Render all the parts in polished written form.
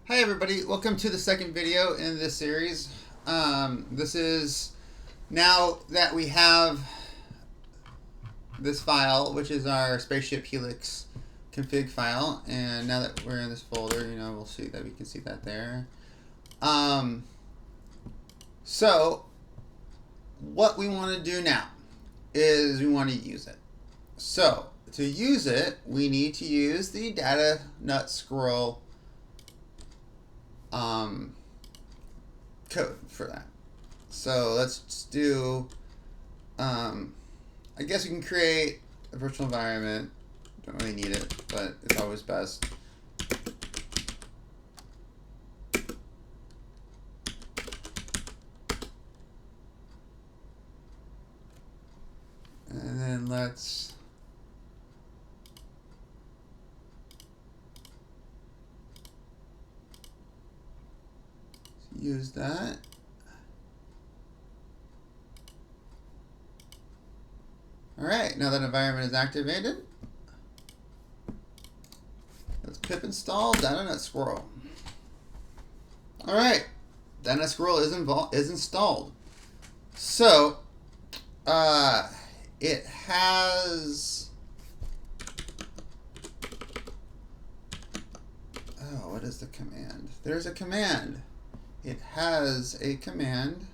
Hi everybody, welcome to the second video in this series. This is now that we have this file, which is our spaceship Helix config file, and now that we're in this folder, we'll see that we can see that there. So what we want to do now is we want to use it. So to use it, we need to use the data nut squirrel code for that. So let's just do, I guess we can create a virtual environment. Don't really need it, but it's always best. And then let's use that. Alright, now that environment is activated, let's pip install data squirrel. Alright, data squirrel is installed. So, it has, what is the command? There's a command. It has a command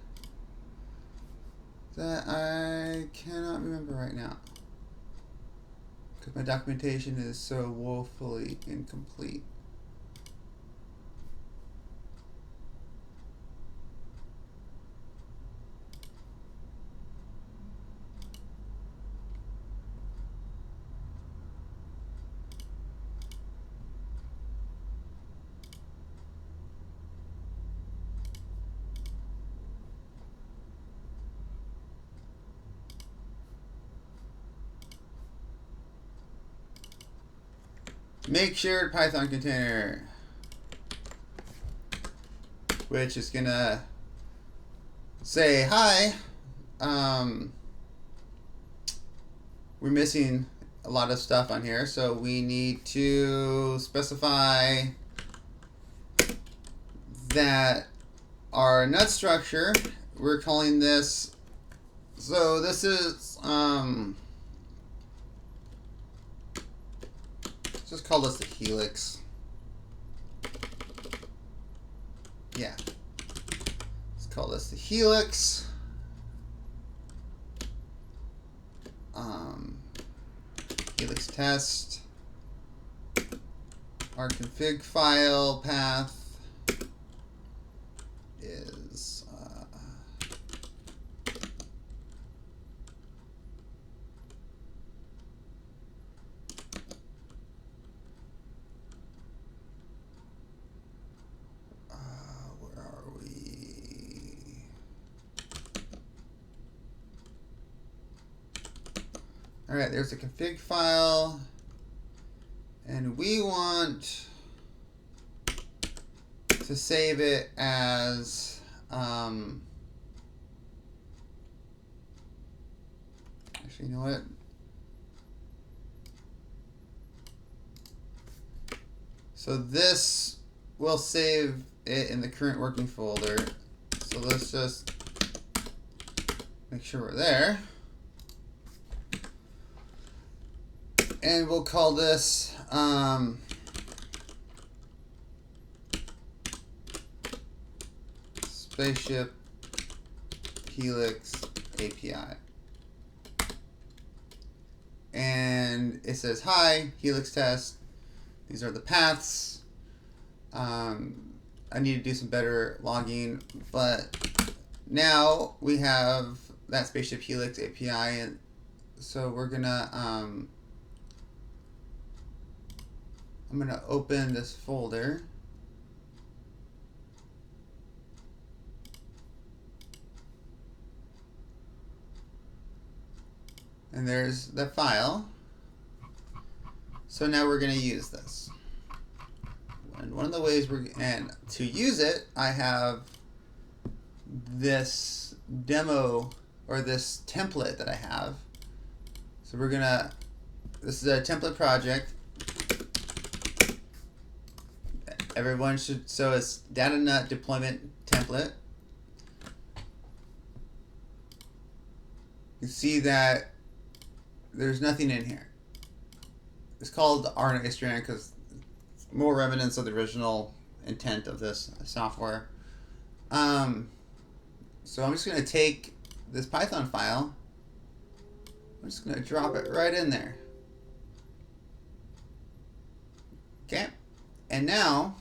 that I cannot remember right now because my documentation is so woefully incomplete. Make shared Python container, which is gonna say, hi, we're missing a lot of stuff on here, so we need to specify that our nut structure, we're calling this, so this is, just call this the helix. Yeah. Let's call this the helix. Helix test. Our config file path is where are we? All right, there's a config file, and we want to save it as actually, you know what? So this will save it in the current working folder. So let's just make sure we're there. And we'll call this Spaceship Helix API. And it says, hi, Helix test. These are the paths. I need to do some better logging, but now we have that Spaceship Helix API, and so we're gonna I'm gonna open this folder. And there's the file. So now we're gonna use this. And one of the ways to use it, I have this demo or this template that I have. So we're gonna, this is a template project. everyone should, so it's data nut deployment template. You see that there's nothing in here. It's called RNA strand because it's more remnants of the original intent of this software. So I'm just going to take this Python file. I'm just going to drop it right in there. Okay. And now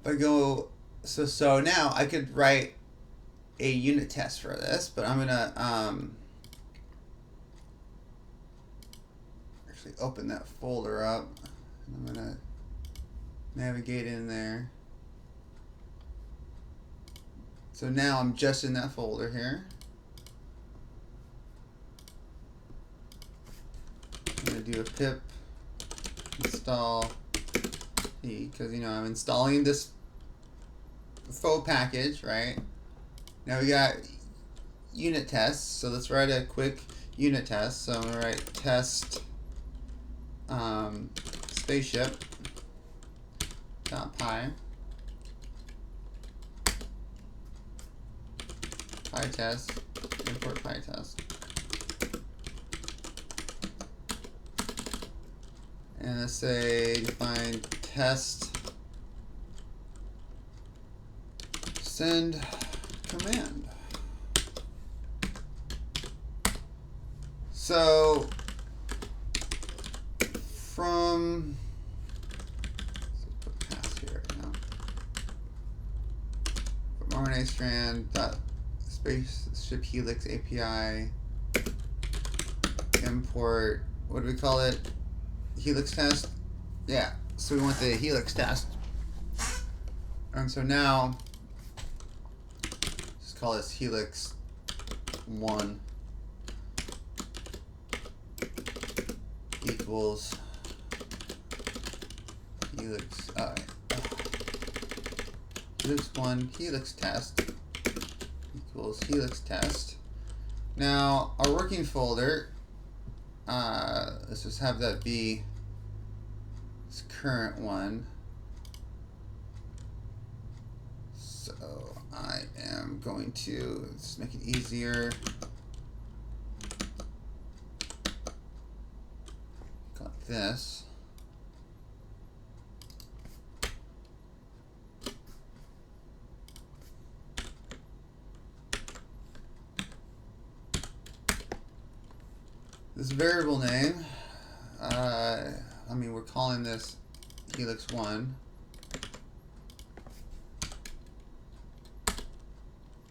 if I go, so now I could write a unit test for this, but I'm gonna actually open that folder up. And I'm gonna navigate in there. So now I'm just in that folder here. I'm gonna do a pip install because I'm installing this faux package, right? Now we got unit tests, so let's write a quick unit test. So I'm gonna write test spaceship .py PyTest, import PyTest, and let's say define test send command. So from put pass here right now. From RNA strand dot spaceship helix API import, what do we call it? Helix test? Yeah, so we want the helix test. And so now just call this helix 1 equals helix helix 1 helix test equals helix test. Now our working folder, let's just have that be this current one. So I am going to, let's make it easier, call it this. This variable name, we're calling this helix 1.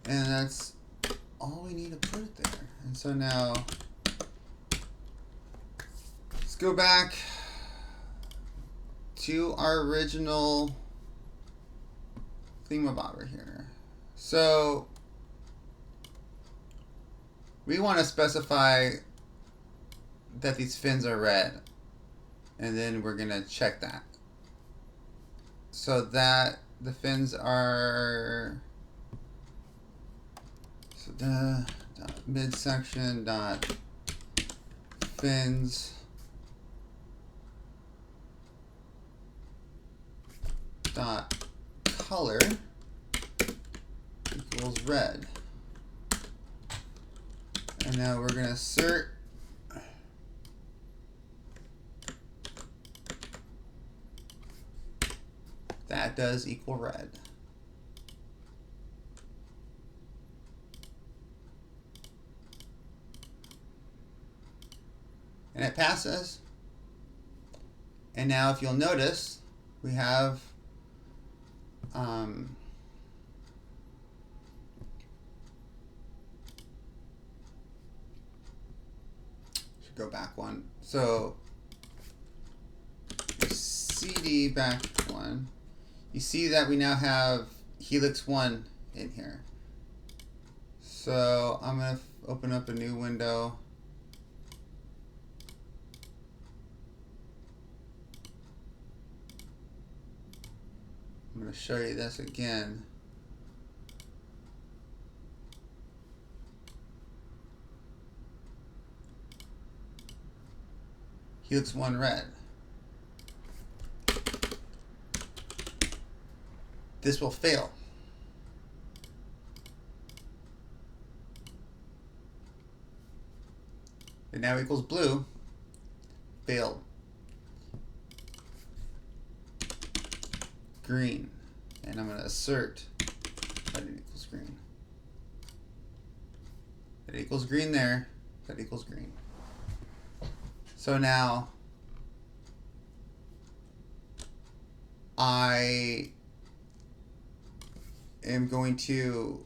And that's all we need to put it there. And so now, let's go back to our original thingamabobber here. So we want to specify that these fins are red, and then we're gonna check that so that the fins are the midsection dot fins dot color equals red. And now we're gonna assert that does equal red. And it passes. And now if you'll notice, we have should go back one. So CD back one. You see that we now have helix 1 in here. So I'm going to open up a new window. I'm going to show you this again. helix 1 red. This will fail. It now equals blue. Failed. Green. And I'm going to assert that it equals green. That equals green there. That equals green. So now I am going to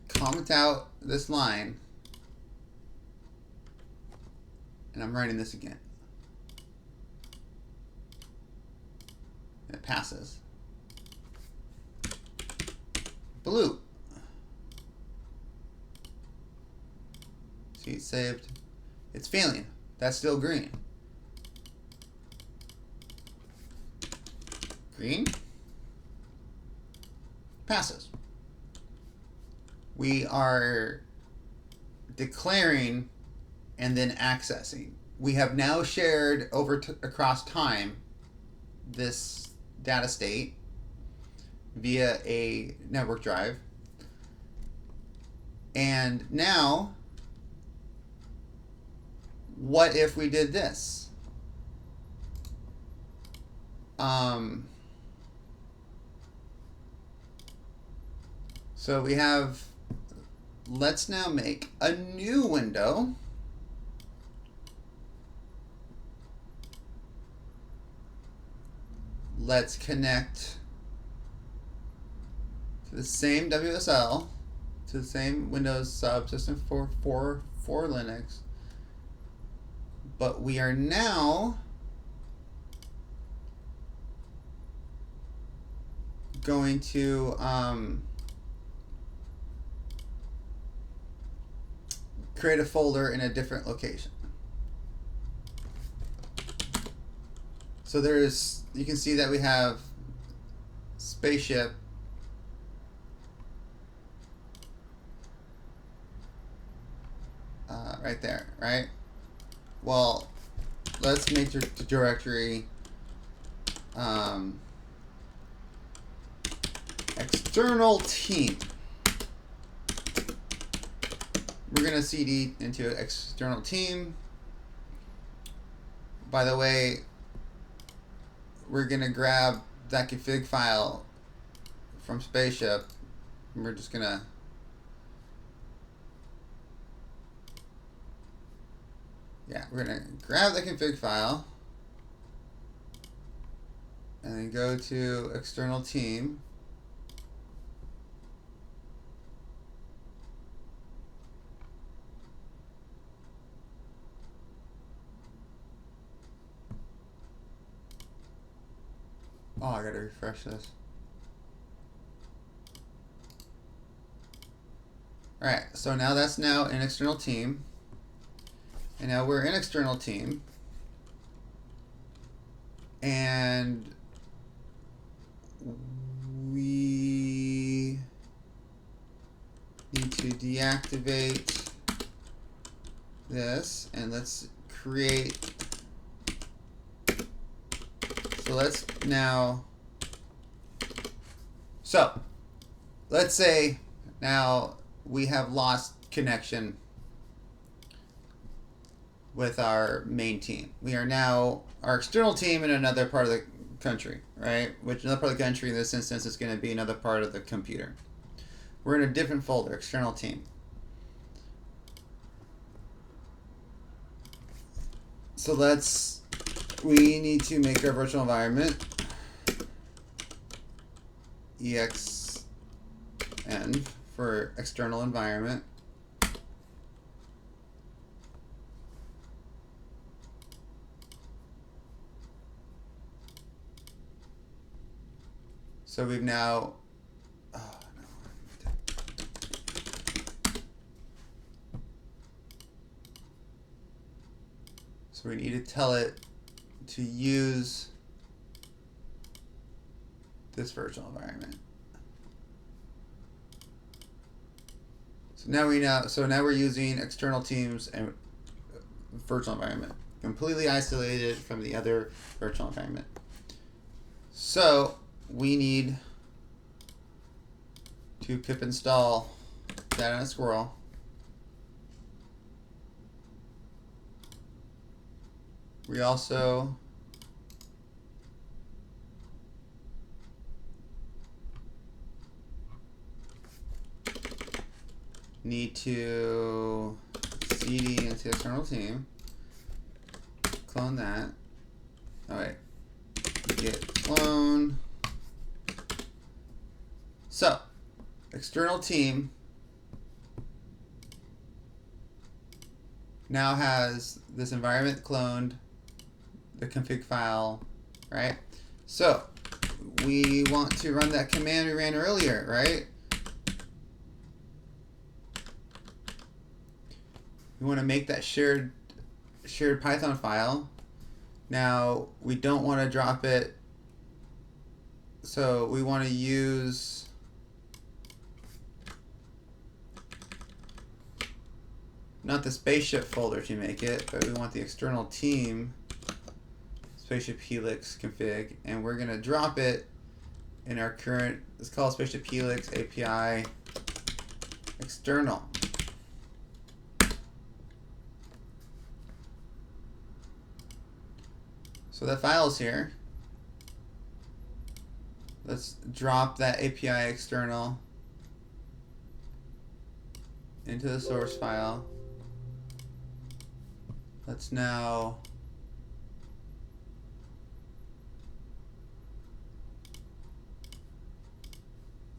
comment out this line, and I'm writing this again. And it passes. Blue. See, it's saved. It's failing. That's still green. Green. Passes. We are declaring and then accessing. We have now shared across time this data state via a network drive. And now, what if we did this? So we have, let's now make a new window. Let's connect to the same WSL, to the same Windows subsystem for Linux. But we are now going to create a folder in a different location. So there's, you can see that we have spaceship right there, right? Well, let's make the directory external team. We're going to cd into external team. By the way, we're going to grab that config file from Spaceship, and we're just going to we're going to grab the config file and then go to external team. Oh, I gotta refresh this. Alright, so now that's now an external team. And now we're in external team. And we need to deactivate this, and let's create. So let's now, so let's say now we have lost connection with our main team. We are now our external team in another part of the country, right? Which another part of the country in this instance is going to be another part of the computer. We're in a different folder, external team. So we need to make our virtual environment exn for external environment. So we've now, so we need to tell it to use this virtual environment. So now we know. So now we're using external teams and virtual environment, completely isolated from the other virtual environment. So we need to pip install that on a squirrel. We also need to cd into external team, clone that. Alright, git clone. So, external team now has this environment cloned, the config file, right? So, we want to run that command we ran earlier, right? We want to make that shared Python file. Now, we don't want to drop it, so we want to use not the spaceship folder to make it, but we want the external team spaceship helix config, and we're going to drop it in our current, it's called spaceship helix API external. So that file is here. Let's drop that API external into the source file. Let's now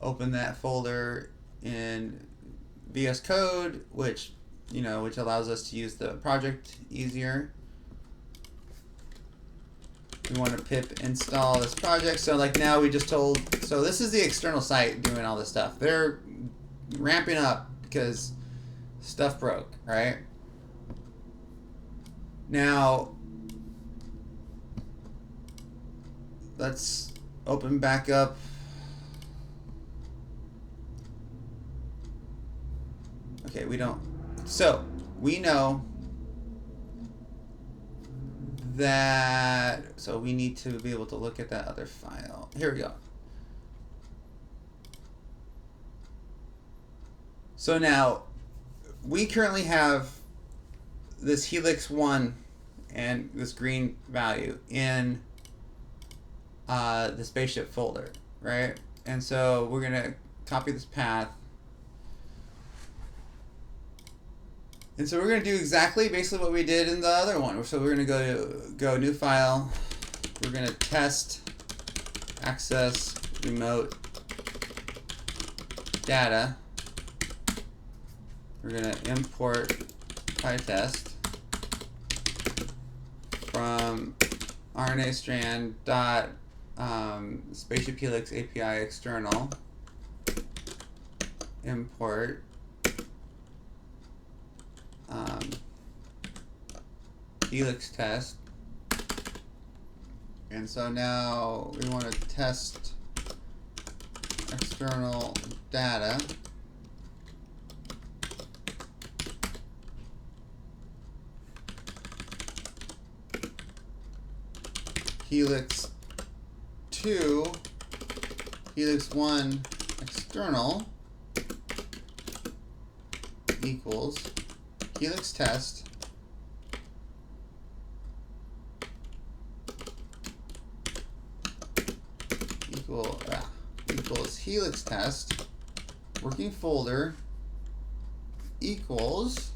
open that folder in VS Code, which allows us to use the project easier. We want to pip install this project. So like now we just told, so this is the external site doing all this stuff. They're ramping up because stuff broke, right? Now, let's open back up. Okay, we don't. So we know that, so we need to be able to look at that other file. Here we go. So now we currently have this helix 1 and this green value in the spaceship folder, right? And so we're gonna copy this path. And so we're going to do exactly basically what we did in the other one. So we're going to go new file. We're going to test access remote data. We're going to import PyTest from RNA strand dot spaceship helix API external import helix test. And so now we want to test external data. Helix 2, helix 1 external equals helix test equals helix test working folder equals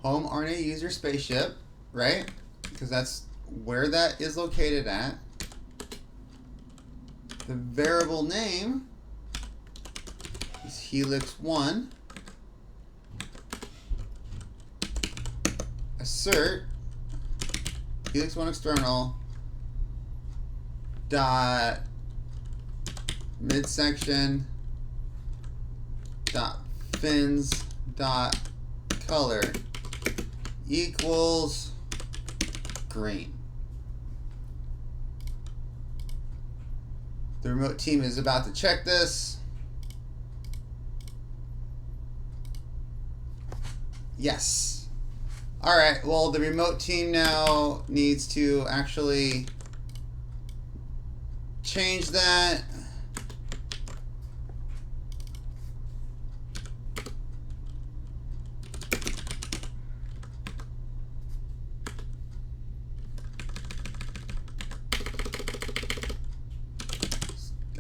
home RNA user spaceship, right? Because that's where that is located at. The variable name is helix 1. Assert helix 1 external dot midsection dot fins dot color equals green. The remote team is about to check this. Yes. Alright, well, the remote team now needs to actually change that.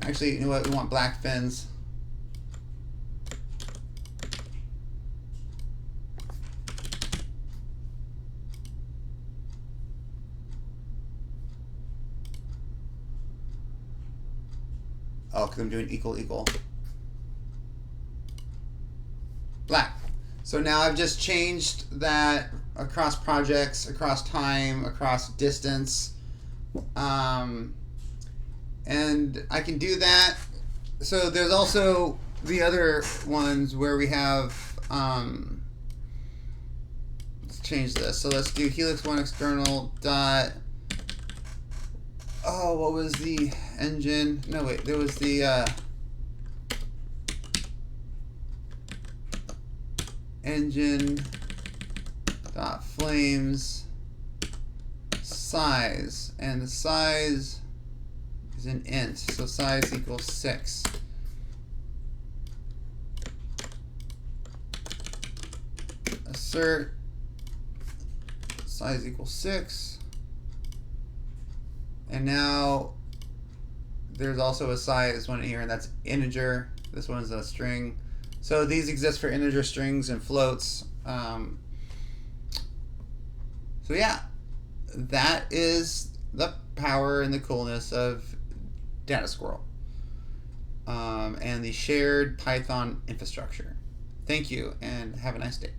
Actually, you know what? We want black fins. Oh, because I'm doing equal, equal. Black. So now I've just changed that across projects, across time, across distance. And I can do that. So there's also the other ones where we have, let's change this. So let's do helix 1 external dot, oh, what was the engine? No, wait, there was the engine dot flames size, and the size is an int, so size equals 6. Assert size equals 6. And now there's also a size one here, and that's integer. This one's a string. So these exist for integer strings and floats. So yeah, that is the power and the coolness of Data Squirrel and the shared Python infrastructure. Thank you, and have a nice day.